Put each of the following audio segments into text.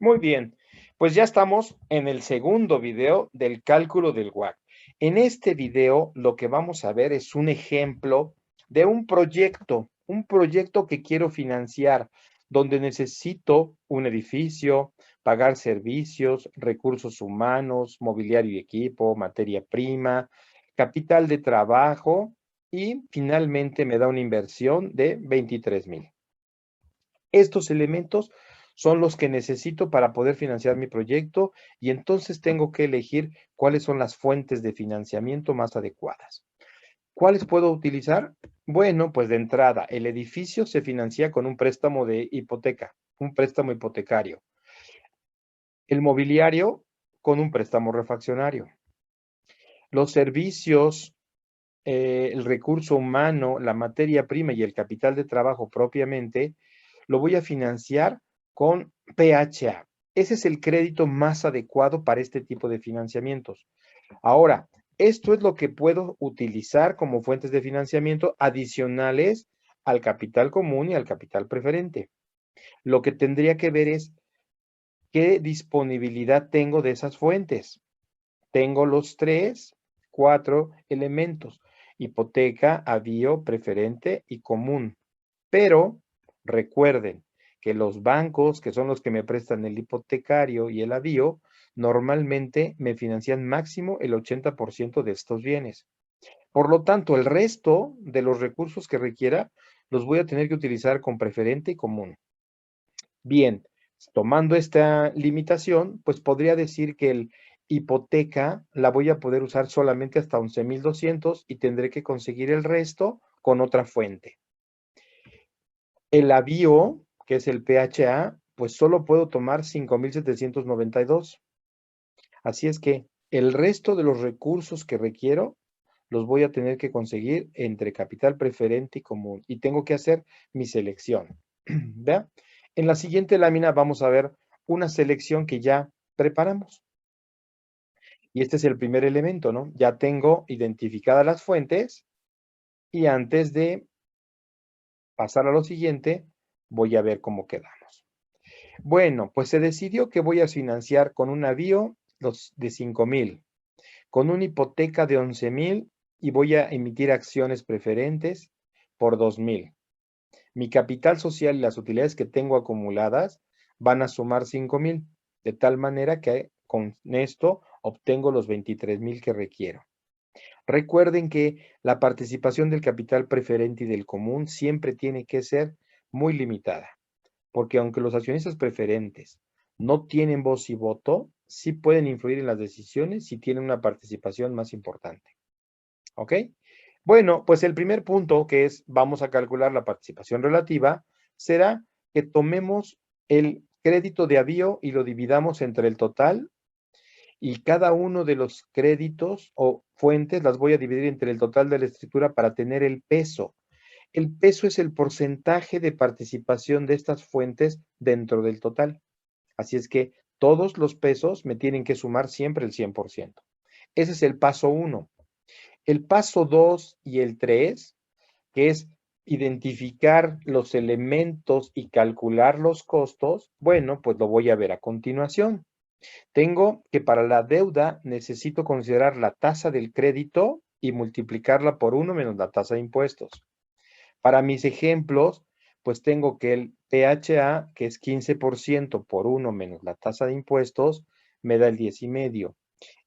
Muy bien, pues ya estamos en el segundo video del cálculo del WACC. En este video lo que vamos a ver es un ejemplo de un proyecto que quiero financiar, donde necesito un edificio, pagar servicios, recursos humanos, mobiliario y equipo, materia prima, capital de trabajo y finalmente me da una inversión de 23,000. Estos elementos son los que necesito para poder financiar mi proyecto y entonces tengo que elegir cuáles son las fuentes de financiamiento más adecuadas. ¿Cuáles puedo utilizar? Bueno, pues de entrada, el edificio se financia con un préstamo de hipoteca, un préstamo hipotecario. El mobiliario con un préstamo refaccionario. Los servicios, el recurso humano, la materia prima y el capital de trabajo propiamente, lo voy a financiar con PHA. Ese es el crédito más adecuado para este tipo de financiamientos. Ahora, esto es lo que puedo utilizar como fuentes de financiamiento adicionales al capital común y al capital preferente. Lo que tendría que ver es qué disponibilidad tengo de esas fuentes. Tengo los 4 elementos: hipoteca, avío, preferente y común. Pero recuerden que los bancos, que son los que me prestan el hipotecario y el avío, normalmente me financian máximo el 80% de estos bienes. Por lo tanto, el resto de los recursos que requiera los voy a tener que utilizar con preferente y común. Bien, tomando esta limitación, pues podría decir que el hipoteca la voy a poder usar solamente hasta 11,200 y tendré que conseguir el resto con otra fuente. El avío, que es el PHA, pues solo puedo tomar 5,792. Así es que el resto de los recursos que requiero los voy a tener que conseguir entre capital preferente y común. Y tengo que hacer mi selección. ¿Vea? En la siguiente lámina vamos a ver una selección que ya preparamos. Y este es el primer elemento, ¿no? Ya tengo identificadas las fuentes y antes de pasar a lo siguiente, voy a ver cómo quedamos. Bueno, pues se decidió que voy a financiar con un avío los de 5,000, con una hipoteca de 11,000 y voy a emitir acciones preferentes por 2,000. Mi capital social y las utilidades que tengo acumuladas van a sumar 5,000, de tal manera que con esto obtengo los 23,000 que requiero. Recuerden que la participación del capital preferente y del común siempre tiene que ser muy limitada, porque aunque los accionistas preferentes no tienen voz y voto, sí pueden influir en las decisiones si tienen una participación más importante. ¿Ok? Bueno, pues el primer punto, que es vamos a calcular la participación relativa, será que tomemos el crédito de avío y lo dividamos entre el total, y cada uno de los créditos o fuentes las voy a dividir entre el total de la escritura para tener el peso. El peso es el porcentaje de participación de estas fuentes dentro del total. Así es que todos los pesos me tienen que sumar siempre el 100%. Ese es el paso 1. El paso 2 y el 3, que es identificar los elementos y calcular los costos, bueno, pues lo voy a ver a continuación. Tengo que para la deuda necesito considerar la tasa del crédito y multiplicarla por 1 menos la tasa de impuestos. Para mis ejemplos, pues tengo que el PHA, que es 15% por 1 menos la tasa de impuestos, me da el 10,5.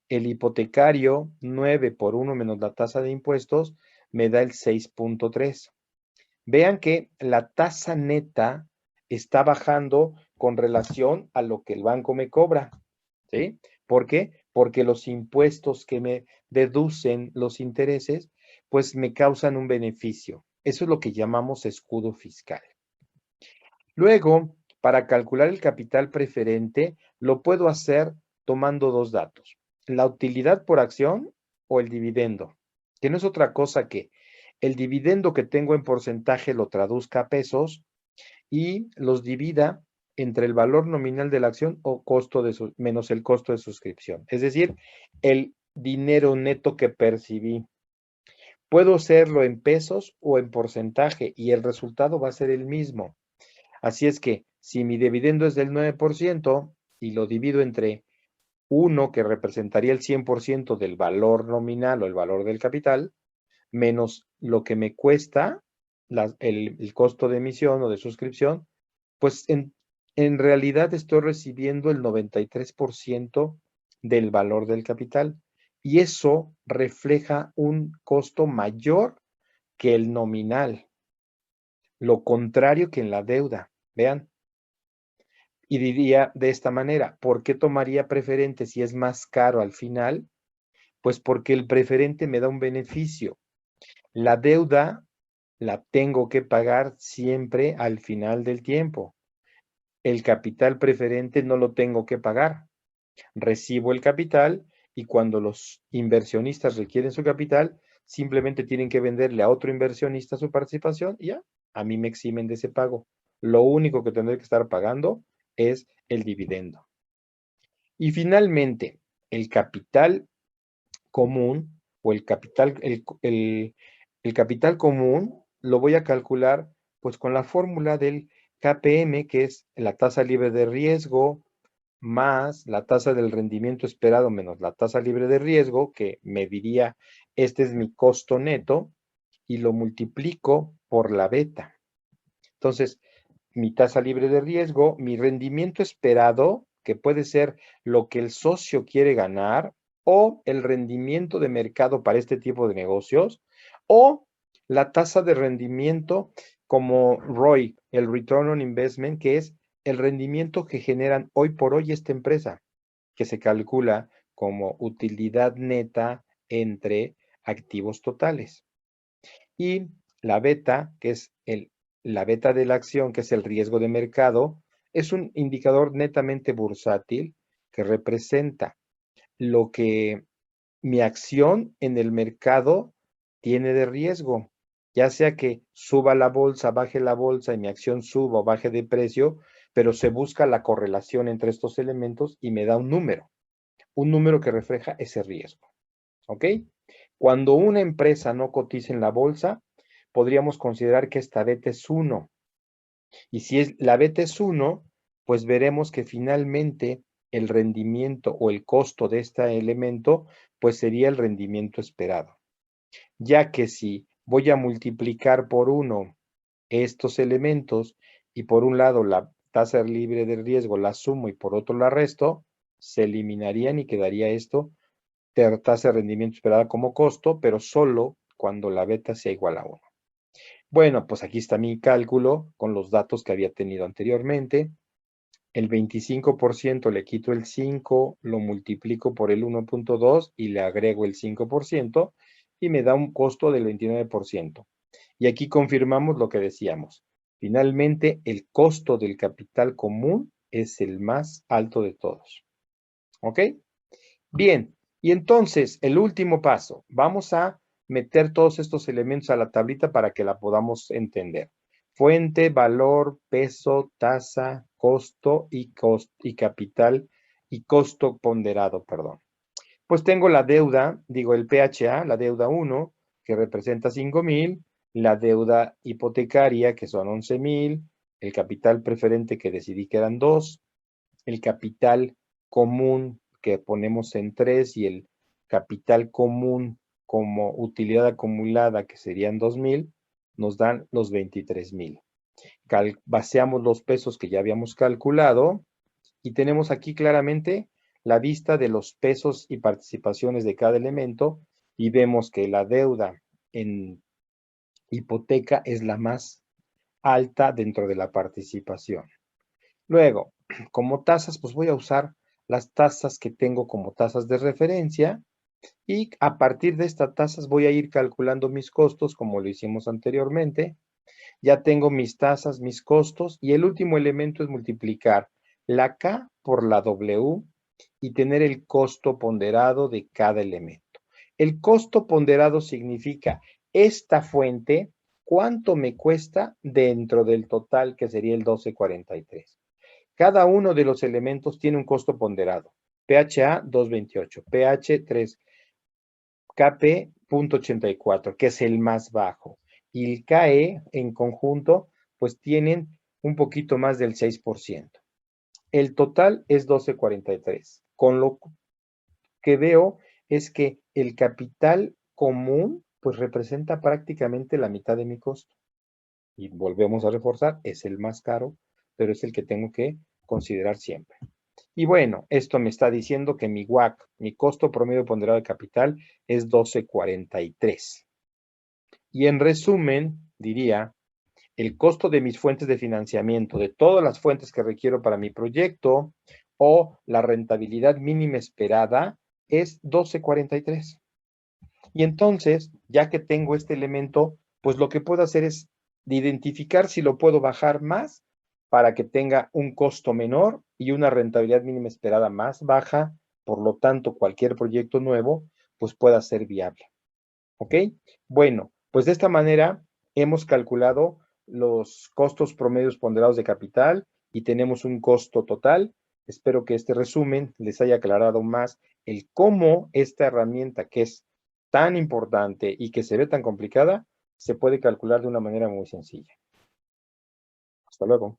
El hipotecario, 9 por 1 menos la tasa de impuestos, me da el 6,3. Vean que la tasa neta está bajando con relación a lo que el banco me cobra, ¿sí? ¿Por qué? Porque los impuestos que me deducen los intereses, pues me causan un beneficio. Eso es lo que llamamos escudo fiscal. Luego, para calcular el capital preferente, lo puedo hacer tomando dos datos: la utilidad por acción o el dividendo, que no es otra cosa que el dividendo que tengo en porcentaje lo traduzca a pesos y los divida entre el valor nominal de la acción o costo de menos el costo de suscripción, es decir, el dinero neto que percibí. Puedo hacerlo en pesos o en porcentaje y el resultado va a ser el mismo. Así es que si mi dividendo es del 9%, y lo divido entre 1, que representaría el 100% del valor nominal o el valor del capital, menos lo que me cuesta el costo de emisión o de suscripción, pues en realidad estoy recibiendo el 93% del valor del capital. Y eso refleja un costo mayor que el nominal. Lo contrario que en la deuda. Vean. Y diría de esta manera, ¿por qué tomaría preferente si es más caro al final? Pues porque el preferente me da un beneficio. La deuda la tengo que pagar siempre al final del tiempo. El capital preferente no lo tengo que pagar. Recibo el capital y cuando los inversionistas requieren su capital, simplemente tienen que venderle a otro inversionista su participación y ya, a mí me eximen de ese pago. Lo único que tendré que estar pagando es el dividendo. Y finalmente, el capital común o el capital común lo voy a calcular pues con la fórmula del KPM, que es la tasa libre de riesgo más la tasa del rendimiento esperado menos la tasa libre de riesgo, que me diría, este es mi costo neto, y lo multiplico por la beta. Entonces, mi tasa libre de riesgo, mi rendimiento esperado, que puede ser lo que el socio quiere ganar, o el rendimiento de mercado para este tipo de negocios, o la tasa de rendimiento como ROI, el Return on Investment, que es el rendimiento que generan hoy por hoy esta empresa, que se calcula como utilidad neta entre activos totales. Y la beta, que es la beta de la acción, que es el riesgo de mercado, es un indicador netamente bursátil que representa lo que mi acción en el mercado tiene de riesgo, ya sea que suba la bolsa, baje la bolsa y mi acción suba o baje de precio, pero se busca la correlación entre estos elementos y me da un número que refleja ese riesgo. ¿Ok? Cuando una empresa no cotiza en la bolsa, podríamos considerar que esta beta es 1. Y si la beta es 1, pues veremos que finalmente el rendimiento o el costo de este elemento, pues sería el rendimiento esperado. Ya que si voy a multiplicar por 1 estos elementos y por un lado la tasa libre de riesgo la sumo y por otro la resto, se eliminarían y quedaría esto tasa de rendimiento esperada como costo, pero solo cuando la beta sea igual a 1. Bueno, pues aquí está mi cálculo con los datos que había tenido anteriormente. El 25% le quito el 5, lo multiplico por el 1.2 y le agrego el 5% y me da un costo del 29%. Y aquí confirmamos lo que decíamos. Finalmente, el costo del capital común es el más alto de todos. ¿Ok? Bien, y entonces el último paso, vamos a meter todos estos elementos a la tablita para que la podamos entender. Fuente, valor, peso, tasa, costo y capital y costo ponderado, perdón. Pues tengo la deuda, digo el PHA, la deuda 1, que representa 5,000, la deuda hipotecaria, que son 11,000, el capital preferente que decidí que eran 2, el capital común que ponemos en 3 y el capital común como utilidad acumulada que serían 2,000, nos dan los 23,000. Vaciamos los pesos que ya habíamos calculado y tenemos aquí claramente la vista de los pesos y participaciones de cada elemento y vemos que la deuda en hipoteca es la más alta dentro de la participación. Luego, como tasas, pues voy a usar las tasas que tengo como tasas de referencia y a partir de estas tasas voy a ir calculando mis costos como lo hicimos anteriormente. Ya tengo mis tasas, mis costos y el último elemento es multiplicar la K por la W y tener el costo ponderado de cada elemento. El costo ponderado significa esta fuente, cuánto me cuesta dentro del total que sería el 1243. Cada uno de los elementos tiene un costo ponderado. PHA 228, pH 3, KP 0.84, que es el más bajo. Y el KE en conjunto, pues tienen un poquito más del 6%. El total es 12.43. Con lo que veo es que el capital común pues representa prácticamente la mitad de mi costo. Y volvemos a reforzar, es el más caro, pero es el que tengo que considerar siempre. Y bueno, esto me está diciendo que mi WACC, mi costo promedio ponderado de capital, es 12.43. Y en resumen, diría, el costo de mis fuentes de financiamiento, de todas las fuentes que requiero para mi proyecto, o la rentabilidad mínima esperada, es 12.43. Y entonces, ya que tengo este elemento, pues lo que puedo hacer es identificar si lo puedo bajar más para que tenga un costo menor y una rentabilidad mínima esperada más baja. Por lo tanto, cualquier proyecto nuevo, pues pueda ser viable. ¿Ok? Bueno, pues de esta manera hemos calculado los costos promedios ponderados de capital y tenemos un costo total. Espero que este resumen les haya aclarado más el cómo esta herramienta que es tan importante y que se ve tan complicada, se puede calcular de una manera muy sencilla. Hasta luego.